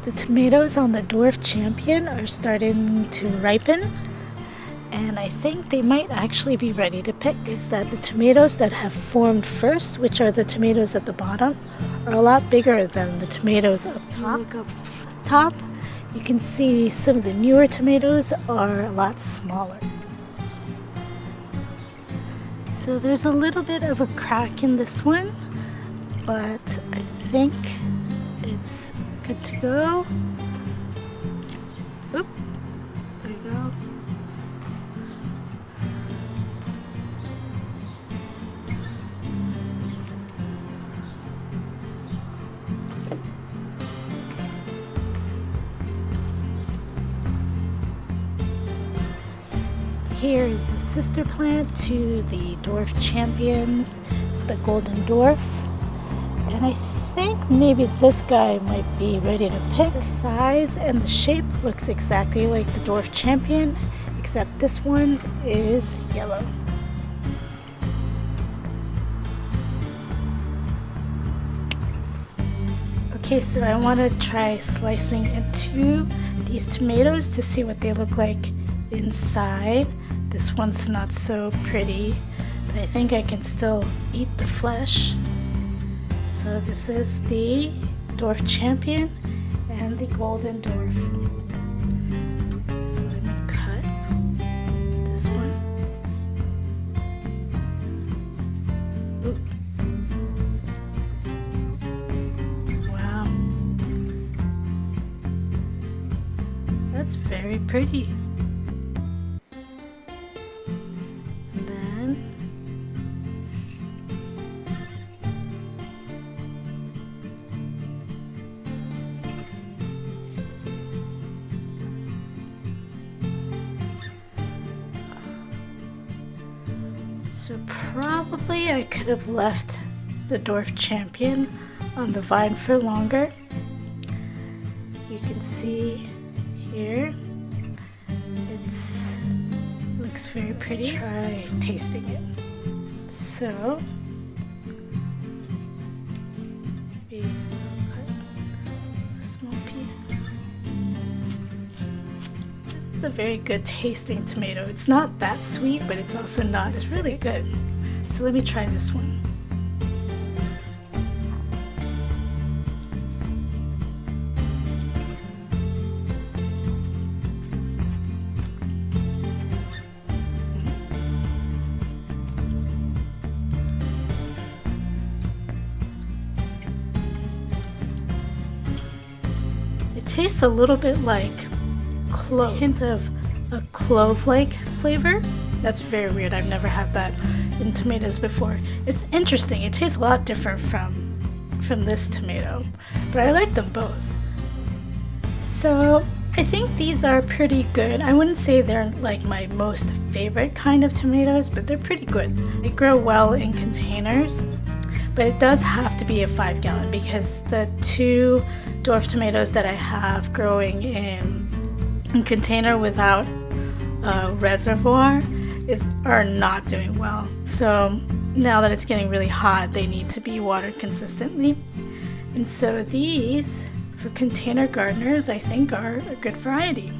The tomatoes on the Dwarf Champion are starting to ripen, and I think they might actually be ready to pick. Is that the tomatoes that have formed first, which are the tomatoes at the bottom, are a lot bigger than the tomatoes up top. Look up top, you can see some of the newer tomatoes are a lot smaller. So there's a little bit of a crack in this one, but I think it's good to go. Oop, there you go. Here is the sister plant to the Dwarf Champions. It's the Golden Dwarf. And I think maybe this guy might be ready to pick. The size and the shape looks exactly like the Dwarf Champion, except this one is yellow. Okay, so I want to try slicing into these tomatoes to see what they look like inside. This one's not so pretty, but I think I can still eat the flesh. So this is the Dwarf Champion and the Golden Dwarf. So let me cut this one. Ooh. Wow. That's very pretty. So probably I could have left the Dwarf Champion on the vine for longer. You can see here, it looks very pretty. Let's try tasting it. So, maybe cut a small piece. It's a very good tasting tomato. It's not that sweet, but it's also not. It's really good. So let me try this one. It tastes a little bit like clove. A hint of a clove-like flavor. That's very weird. I've never had that in tomatoes before. It's interesting. It tastes a lot different from this tomato, but I like them both. So I think these are pretty good. I wouldn't say they're like my most favorite kind of tomatoes, but they're pretty good. They grow well in containers, but it does have to be a 5-gallon because the 2 dwarf tomatoes that I have growing in container without a reservoir are not doing well. So now that it's getting really hot, they need to be watered consistently. And so these, for container gardeners, I think are a good variety.